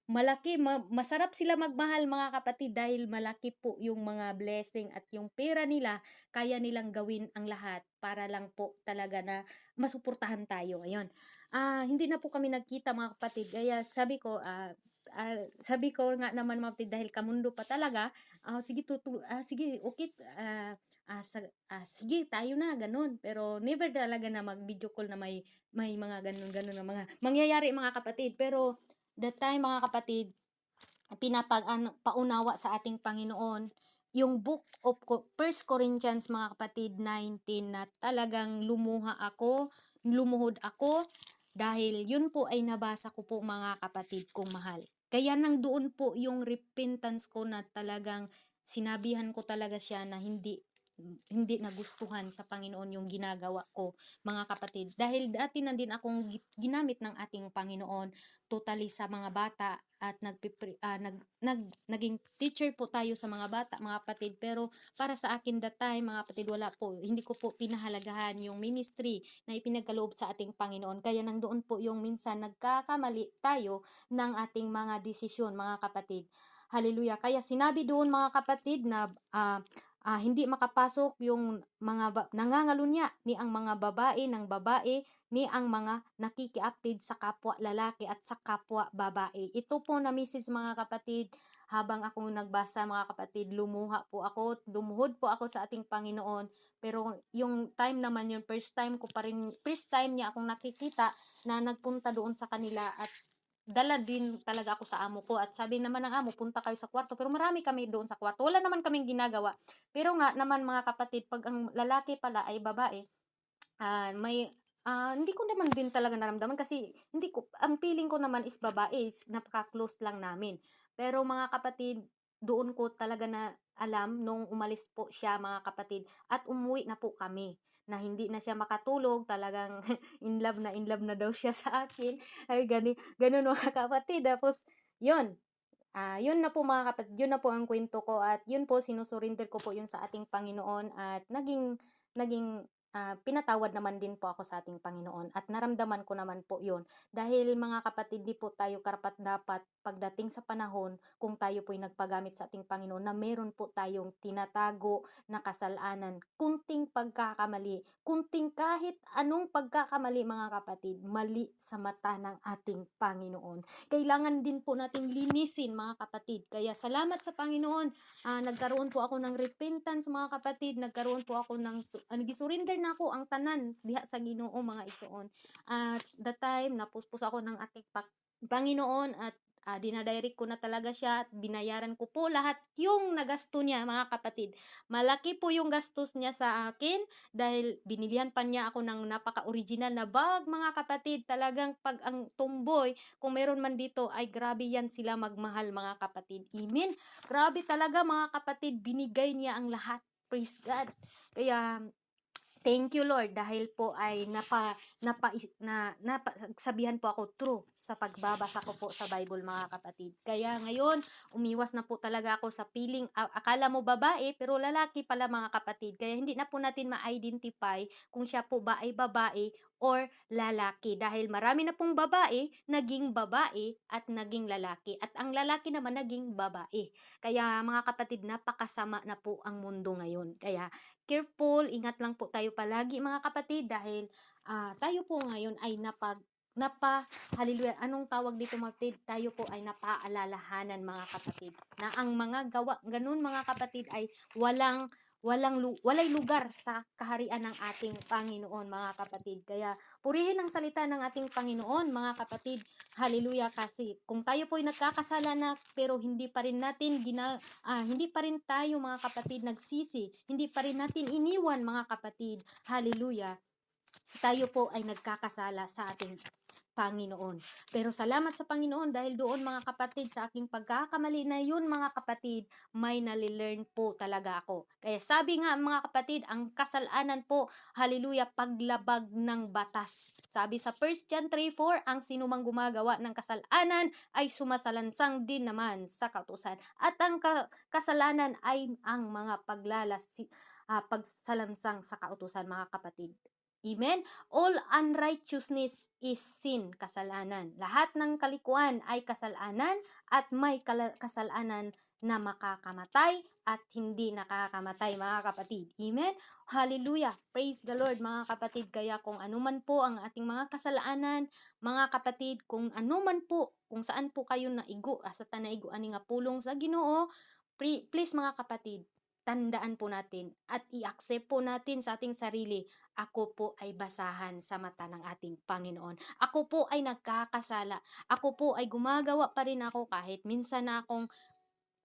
malaki, masarap sila magmahal mga kapatid dahil malaki po yung mga blessing at yung pera nila, kaya nilang gawin ang lahat para lang po talaga na masuportahan tayo. Ayun. Hindi na po kami nagkita mga kapatid. Kaya sabi ko nga naman mga kapatid, dahil kamundo pa talaga, sige sige, okay, sige tayo na gano'n. Pero never talaga na mag-video call na may mga gano'n-gano'n na mga mangyayari mga kapatid. Pero that time mga kapatid, paunawa sa ating Panginoon, yung book of First Corinthians mga kapatid 19 na talagang lumuhod ako dahil yun po ay nabasa ko po mga kapatid kong mahal. Kaya nang doon po yung repentance ko na talagang sinabihan ko talaga siya na hindi hindi nagustuhan sa Panginoon yung ginagawa ko mga kapatid. Dahil dati na din akong ginamit ng ating Panginoon totally sa mga bata at naging teacher po tayo sa mga bata mga kapatid, pero para sa akin that time mga kapatid, wala po, hindi ko po pinahalagahan yung ministry na ipinagkaloob sa ating Panginoon, kaya nang doon po yung minsan nagkakamali tayo ng ating mga desisyon mga kapatid. Hallelujah. Kaya sinabi doon mga kapatid na hindi makapasok yung mga nangangalunya ni ang mga babae ng babae, ni ang mga nakikiapid sa kapwa lalaki at sa kapwa babae. Ito po na message mga kapatid, habang ako nagbasa mga kapatid, lumuhod po ako sa ating Panginoon. Pero yung time naman yun, first time niya akong nakikita na nagpunta doon sa kanila at dala din talaga ako sa amo ko at sabi naman ng amo, punta kayo sa kwarto. Pero marami kami doon sa kwarto. Wala naman kaming ginagawa. Pero nga naman mga kapatid, pag ang lalaki pala ay babae, hindi ko naman din talaga naramdaman kasi hindi ko, ang feeling ko naman is babae, is napaka-close lang namin. Pero mga kapatid, doon ko talaga na alam nung umalis po siya mga kapatid at umuwi na po kami na hindi na siya makatulog, talagang in love na daw siya sa akin. Ay, ganun mga kapatid. Tapos, yun, yun na po mga kapatid, yun na po ang kwento ko at yun po sinusurinder ko po yun sa ating Panginoon at naging pinatawad naman din po ako sa ating Panginoon at naramdaman ko naman po yun. Dahil mga kapatid, di po tayo karapat-dapat pagdating sa panahon kung tayo po'y nagpagamit sa ating Panginoon na meron po tayong tinatago na kasalanan. Kunting pagkakamali, kunting kahit anong pagkakamali mga kapatid, mali sa mata ng ating Panginoon. Kailangan din po nating linisin mga kapatid. Kaya salamat sa Panginoon, nagkaroon po ako ng repentance mga kapatid, nagkaroon po ako nag-surrender na ako ang tanan diha sa Ginoo mga igsoon. At the time napuspos ako ng ating Panginoon at dinadirect ko na talaga siya at binayaran ko po lahat yung nagasto niya, mga kapatid. Malaki po yung gastos niya sa akin dahil binilihan pa niya ako ng napaka-original na bag, mga kapatid. Talagang pag ang tomboy, kung meron man dito, ay grabe yan sila magmahal, mga kapatid. Amen. Grabe talaga, mga kapatid, binigay niya ang lahat. Praise God. Kaya thank you, Lord, dahil po ay sabihan po ako true sa pagbabasa ko po sa Bible, mga kapatid. Kaya ngayon, umiwas na po talaga ako sa feeling, akala mo babae, pero lalaki pala, mga kapatid. Kaya hindi na po natin ma-identify kung siya po ba ay babae or lalaki. Dahil marami na pong babae, naging babae at naging lalaki. At ang lalaki naman naging babae. Kaya mga kapatid, napakasama na po ang mundo ngayon. Kaya careful, ingat lang po tayo palagi, mga kapatid, dahil tayo po ngayon ay hallelujah, anong tawag dito, mga kapatid? Tayo po ay napaalalahanan, mga kapatid, na ang mga gawa, ganun, mga kapatid, ay walay lugar sa kaharian ng ating Panginoon, mga kapatid. Kaya purihin ang salita ng ating Panginoon, mga kapatid. Hallelujah. Kasi kung tayo po ay nagkakasala na pero hindi pa rin tayo, mga kapatid, nagsisi. Hindi pa rin natin iniwan, mga kapatid. Hallelujah. Tayo po ay nagkakasala sa ating Panginoon. Pero salamat sa Panginoon dahil doon, mga kapatid, sa aking pagkakamali na yun, mga kapatid, may nalilearn po talaga ako. Kaya sabi nga, mga kapatid, ang kasalanan po, hallelujah, paglabag ng batas. Sabi sa 1 John 3:4, ang sinumang gumagawa ng kasalanan ay sumasalansang din naman sa kautusan. At ang kasalanan ay ang mga pagsalansang sa kautusan, mga kapatid. Amen? All unrighteousness is sin, kasalanan. Lahat ng kalikuan ay kasalanan at may kasalanan na makakamatay at hindi nakakamatay, mga kapatid. Amen? Hallelujah! Praise the Lord, mga kapatid. Kaya kung anuman po ang ating mga kasalanan, mga kapatid, kung anuman po, kung saan po kayo naigo, sa tanaigo ani nga pulong sa Ginoo, please, mga kapatid, tandaan po natin at i-accept po natin sa ating sarili, ako po ay basahan sa mata ng ating Panginoon. Ako po ay nagkakasala. Ako po ay gumagawa pa rin ako kahit minsan na akong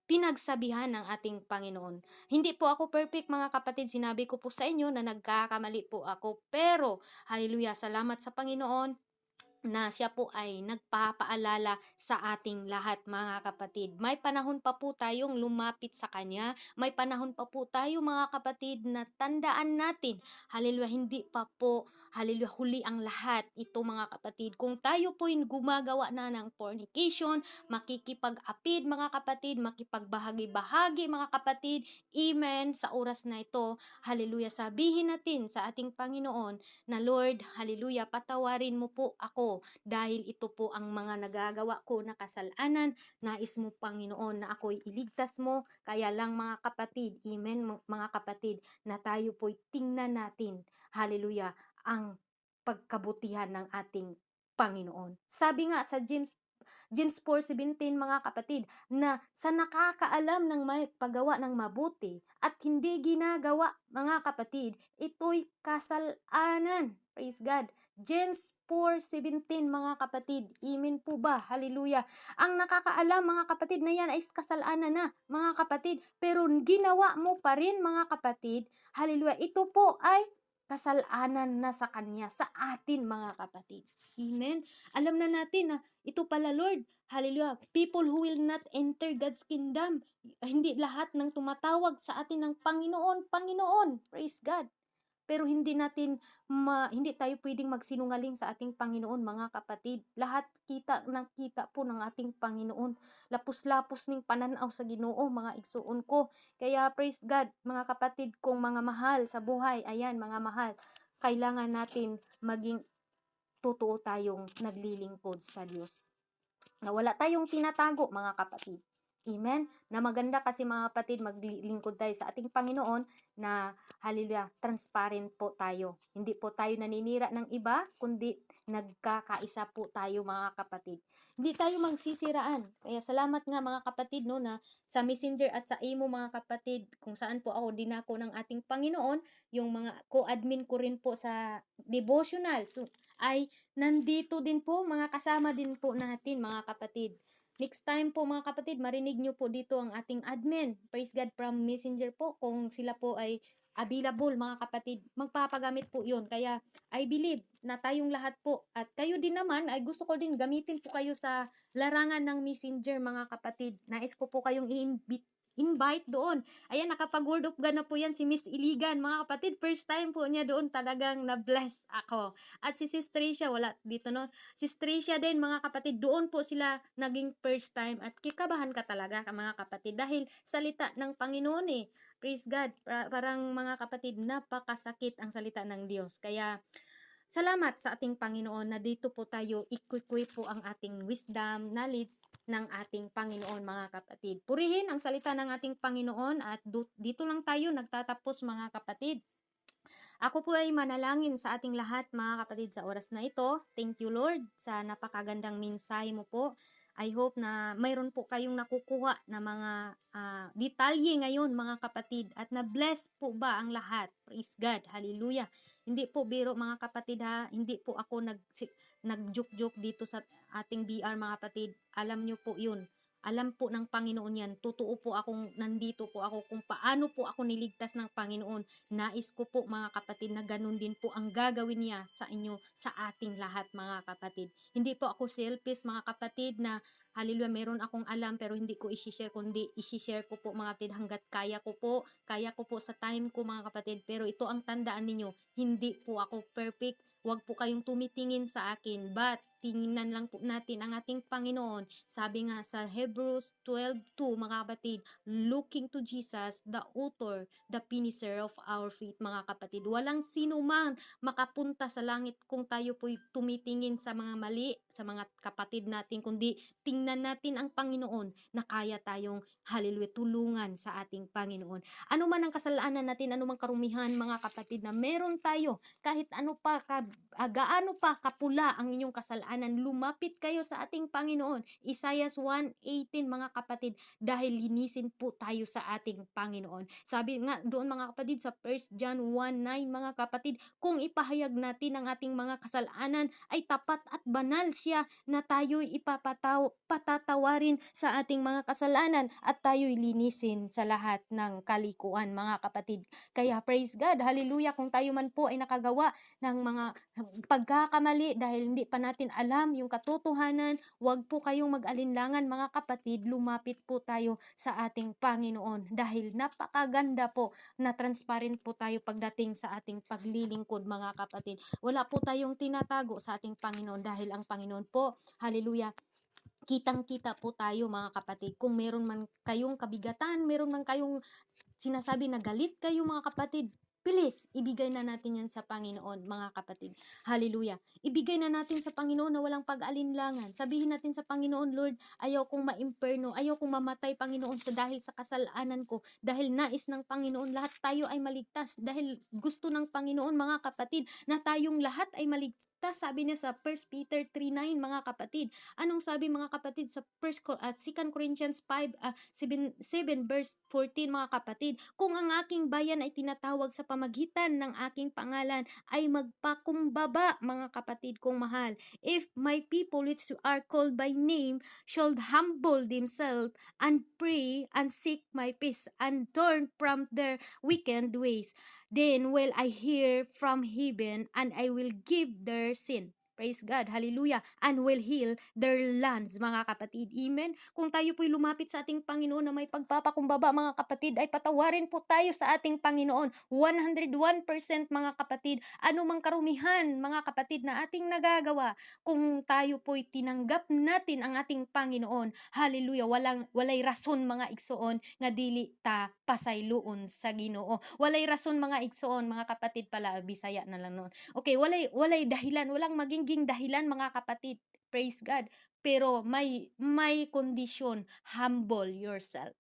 pinagsabihan ng ating Panginoon. Hindi po ako perfect, mga kapatid. Sinabi ko po sa inyo na nagkakamali po ako. Pero, hallelujah, salamat sa Panginoon na siya po ay nagpapaalala sa ating lahat, mga kapatid. May panahon pa po tayong lumapit sa Kanya. May panahon pa po tayo, mga kapatid, na tandaan natin. Hallelujah, hindi pa po, hallelujah, huli ang lahat. Ito, mga kapatid, kung tayo po yung gumagawa na ng fornication, makikipag-apid, mga kapatid, makipagbahagi-bahagi, mga kapatid, amen, sa oras na ito, hallelujah, sabihin natin sa ating Panginoon na, Lord, hallelujah, patawarin mo po ako dahil ito po ang mga nagagawa ko na kasalanan. Nais mo, Panginoon, na ako'y iligtas mo. Kaya lang, mga kapatid, amen, mga kapatid, na tayo po'y tingnan natin, hallelujah, ang pagkabutihan ng ating Panginoon. Sabi nga sa James 4:17, mga kapatid, na sa nakakaalam ng may paggawa ng mabuti at hindi ginagawa, mga kapatid, ito'y kasalanan. Praise God. James 4:17, mga kapatid. Amen po ba? Hallelujah. Ang nakakaalam, mga kapatid, na yan ay kasalanan na, mga kapatid. Pero ginawa mo pa rin, mga kapatid. Hallelujah. Ito po ay kasalanan na sa Kanya, sa atin, mga kapatid. Amen. Alam na natin na ito pala, Lord, hallelujah, people who will not enter God's kingdom. Hindi lahat ng tumatawag sa atin ng Panginoon, Panginoon. Praise God. Pero hindi tayo pwedeng magsinungaling sa ating Panginoon, mga kapatid. Lahat nakita po ng ating Panginoon. Lapos-lapos ning pananaw sa Ginoo, mga igsuon ko. Kaya praise God, mga kapatid kong mga mahal sa buhay. Ayan, mga mahal. Kailangan natin maging totoo tayong naglilingkod sa Diyos. Na wala tayong tinatago, mga kapatid. Amen? Na maganda kasi, mga kapatid, maglingkod tayo sa ating Panginoon na, hallelujah, transparent po tayo. Hindi po tayo naninira ng iba, kundi nagkakaisa po tayo, mga kapatid. Hindi tayo magsisiraan. Kaya salamat nga, mga kapatid, no, na sa Messenger at sa imo, mga kapatid, kung saan po ako dinako ng ating Panginoon, yung mga co-admin ko rin po sa devotional. So, ay nandito din po, mga kasama din po natin mga kapatid. Next time po mga kapatid, marinig nyo po dito ang ating admin. Praise God from Messenger po. Kung sila po ay available mga kapatid, magpapagamit po yun. Kaya I believe na tayong lahat po at kayo din naman ay gusto ko din gamitin po kayo sa larangan ng Messenger mga kapatid. Nais ko po kayong invite doon. Ayan, nakapag-word of God na po yan si Miss Iligan. Mga kapatid, first time po niya doon, talagang na-bless ako. At si Sis Tricia, wala dito no. Sis Tricia din, mga kapatid, doon po sila naging first time. At kikabahan ka talaga, mga kapatid, dahil salita ng Panginoon eh. Praise God. Parang mga kapatid, napakasakit ang salita ng Diyos. Kaya, salamat sa ating Panginoon na dito po tayo equip po ang ating wisdom, knowledge ng ating Panginoon mga kapatid. Purihin ang salita ng ating Panginoon at dito lang tayo nagtatapos mga kapatid. Ako po ay manalangin sa ating lahat mga kapatid sa oras na ito. Thank you Lord sa napakagandang mensahe mo po. I hope na mayroon po kayong nakukuha na mga detalye ngayon mga kapatid at na-bless po ba ang lahat. Praise God. Hallelujah. Hindi po biro mga kapatid ha. Hindi po ako nag-joke-joke dito sa ating BR mga kapatid. Alam nyo po yun. Alam po ng Panginoon yan. Totoo po akong nandito po ako kung paano po ako niligtas ng Panginoon. Nais ko po mga kapatid na ganun din po ang gagawin niya sa inyo, sa ating lahat mga kapatid. Hindi po ako selfish mga kapatid na hallelujah meron akong alam pero hindi ko i-share kundi i-share ko po mga kapatid hanggat kaya ko po sa time ko mga kapatid. Pero ito ang tandaan ninyo, hindi po ako perfect. Huwag po kayong tumitingin sa akin, but tingnan lang po natin ang ating Panginoon. Sabi nga sa Hebrews 12:2 mga kapatid, looking to Jesus, the author, the finisher of our faith mga kapatid. Walang sino man makapunta sa langit kung tayo po'y tumitingin sa mga mali, sa mga kapatid natin, kundi tingnan natin ang Panginoon na kaya tayong hallelujah tulungan sa ating Panginoon. Ano man ang kasalanan natin, ano man karumihan mga kapatid na meron tayo, kahit ano pa, gaano pa kapula ang inyong kasalanan, lumapit kayo sa ating Panginoon. Isaiah 1:18 mga kapatid, dahil linisin po tayo sa ating Panginoon. Sabi nga doon mga kapatid sa 1 John 1:9 mga kapatid, kung ipahayag natin ang ating mga kasalanan ay tapat at banal siya na tayo'y patatawarin sa ating mga kasalanan at tayo'y linisin sa lahat ng kalikuan mga kapatid. Kaya praise God, hallelujah, kung tayo man po ay nakagawa ng mga pagkakamali dahil hindi pa natin alam yung katotohanan, huwag po kayong mag-alinlangan mga kapatid, lumapit po tayo sa ating Panginoon dahil napakaganda po na transparent po tayo pagdating sa ating paglilingkod mga kapatid. Wala po tayong tinatago sa ating Panginoon dahil ang Panginoon po, hallelujah, kitang-kita po tayo mga kapatid. Kung meron man kayong kabigatan, meron man kayong sinasabi na galit kayo mga kapatid, please, ibigay na natin yan sa Panginoon, mga kapatid. Hallelujah. Ibigay na natin sa Panginoon na walang pag-alinlangan. Sabihin natin sa Panginoon, Lord, ayaw kong maimperno, ayaw kong mamatay, Panginoon, dahil sa kasalanan ko. Dahil nais ng Panginoon, lahat tayo ay maligtas. Dahil gusto ng Panginoon, mga kapatid, na tayong lahat ay maligtas. Sabi niya sa 1 Peter 3:9, mga kapatid. Anong sabi mga kapatid sa 2 Corinthians 7 verse 14 mga kapatid? Kung ang aking bayan ay tinatawag sa pamagitan ng aking pangalan, ay magpakumbaba mga kapatid kong mahal. If my people which are called by name should humble themselves and pray and seek my peace and turn from their wicked ways, then will I hear from heaven and I will give their sin. Praise God, hallelujah, and will heal their lands, mga kapatid. Amen. Kung tayo po'y lumapit sa ating Panginoon na may pagpapakumbaba, mga kapatid, ay patawarin po tayo sa ating Panginoon. 101% mga kapatid. Ano mang karumihan, mga kapatid, na ating nagagawa, kung tayo po'y tinanggap natin ang ating Panginoon, hallelujah, walay rason mga igsoon nga dili ta pasayloon sa Ginoo. Walay rason mga igsoon, mga kapatid pala, Bisaya na lang noon. Okay, walay dahilan, walang magiging dahilan mga kapatid. Praise God. Pero may kondisyon, humble yourself.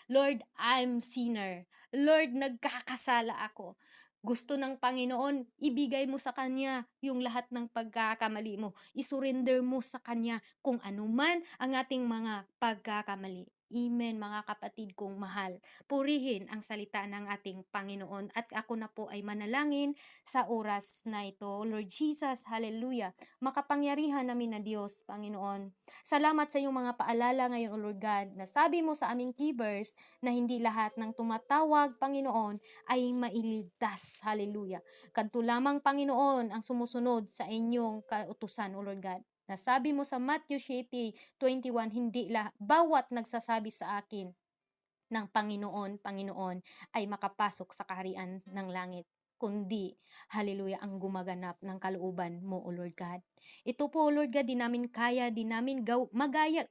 Lord, I'm sinner. Lord, nagkakasala ako. Gusto ng Panginoon, ibigay mo sa Kanya yung lahat ng pagkakamali mo. Isurrender mo sa Kanya kung ano man ang ating mga pagkakamali. Amen, mga kapatid kong mahal. Purihin ang salita ng ating Panginoon. At ako na po ay manalangin sa oras na ito. Lord Jesus, hallelujah. Makapangyarihan namin na Diyos, Panginoon. Salamat sa iyong mga paalala ngayon, O Lord God, na sabi mo sa aming keyverse na hindi lahat ng tumatawag, Panginoon, ay mailigtas. Hallelujah. Kadto lamang, Panginoon, ang sumusunod sa inyong kautusan, O Lord God. Nasabi mo sa Matthew 7:21, hindi bawat nagsasabi sa akin ng Panginoon, Panginoon ay makapasok sa kaharian ng langit, kundi, hallelujah, ang gumaganap ng kalooban mo, O Lord God. Ito po, O Lord God, di namin kaya, di namin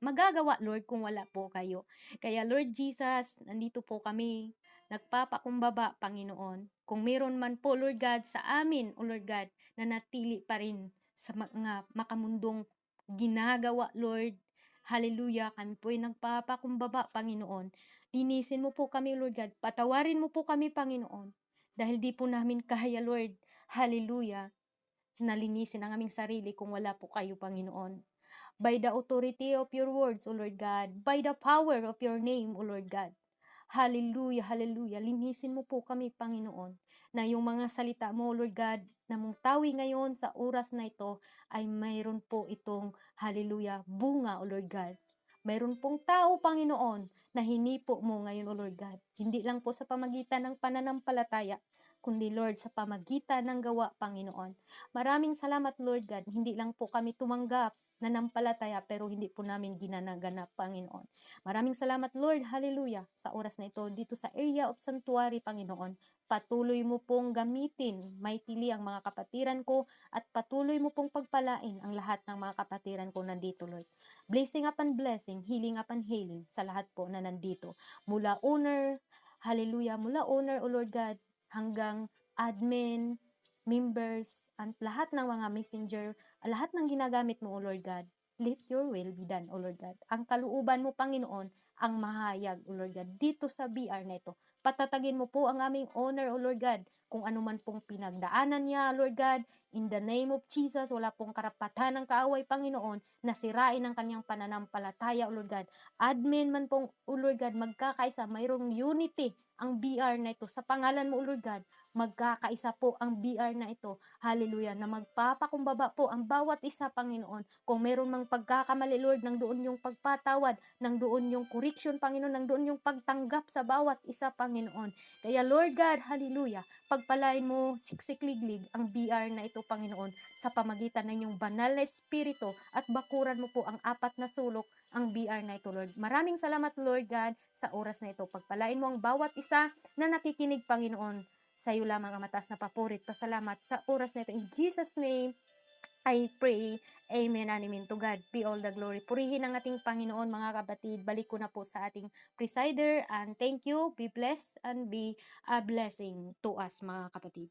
magagawa, Lord, kung wala po kayo. Kaya, Lord Jesus, nandito po kami, nagpapakumbaba, Panginoon. Kung meron man po, Lord God, sa amin, O Lord God, na natili pa rin sa mga makamundong ginagawa, Lord. Hallelujah, kami po ay nagpapakumbaba, Panginoon. Linisin mo po kami, Lord God. Patawarin mo po kami, Panginoon. Dahil di po namin kaya, Lord. Hallelujah. Nalinisin ang aming sarili kung wala po kayo, Panginoon. By the authority of your words, O Lord God. By the power of your name, O Lord God. Hallelujah, hallelujah. Linisin mo po kami, Panginoon, na yung mga salita mo, Lord God, na mungtawi ngayon sa oras na ito ay mayroon po itong, hallelujah, bunga, O Lord God. Mayroon pong tao, Panginoon, na hinipo mo ngayon, O Lord God. Hindi lang po sa pamagitan ng pananampalataya, kundi, Lord, sa pamagitan ng gawa, Panginoon. Maraming salamat, Lord God. Hindi lang po kami tumanggap, nanampalataya, pero hindi po namin ginanaganap, Panginoon. Maraming salamat, Lord, hallelujah, sa oras na ito dito sa area of sanctuary, Panginoon. Patuloy mo pong gamitin, mightily ang mga kapatiran ko at patuloy mo pong pagpalain ang lahat ng mga kapatiran ko nandito, Lord. Blessing upon blessing, healing upon healing sa lahat po na nandito. Mula owner, hallelujah, mula owner, O Lord God, hanggang admin, members, at lahat ng mga messenger, lahat ng ginagamit mo, O Lord God. Let your will be done, O Lord God. Ang kalooban mo, Panginoon, ang mahayag, O Lord God, dito sa BR na ito. Patatagin mo po ang aming honor, O Lord God, kung ano man pong pinagdaanan niya, Lord God, in the name of Jesus, wala pong karapatan ng kaaway, Panginoon, na sirain ang kanyang pananampalataya, O Lord God. Admin man pong, O Lord God, magkakaisa, mayroong unity ang BR na ito. Sa pangalan mo, O Lord God, magkakaisa po ang BR na ito. Hallelujah, na magpapakumbaba po ang bawat isa, Panginoon. Kung meron mang pagkakamali, Lord, nang doon yung pagpatawad, nang doon yung correction, Panginoon, nang doon yung pagtanggap sa bawat isa, Panginoon. Kaya, Lord God, hallelujah, pagpalain mo siksikliglig ang BR na ito, Panginoon, sa pamagitan ng inyong banal na espiritu at bakuran mo po ang apat na sulok ang BR na ito, Lord. Maraming salamat, Lord God, sa oras na ito. Pagpalain mo ang bawat isa na nakikinig, Panginoon. Sa iyo lamang ang mataas na papurit, pasalamat sa oras na ito. In Jesus' name, I pray. Amen and amen. To God be all the glory. Purihin ang ating Panginoon, mga kapatid. Balik ko na po sa ating presider. And thank you. Be blessed and be a blessing to us, mga kapatid.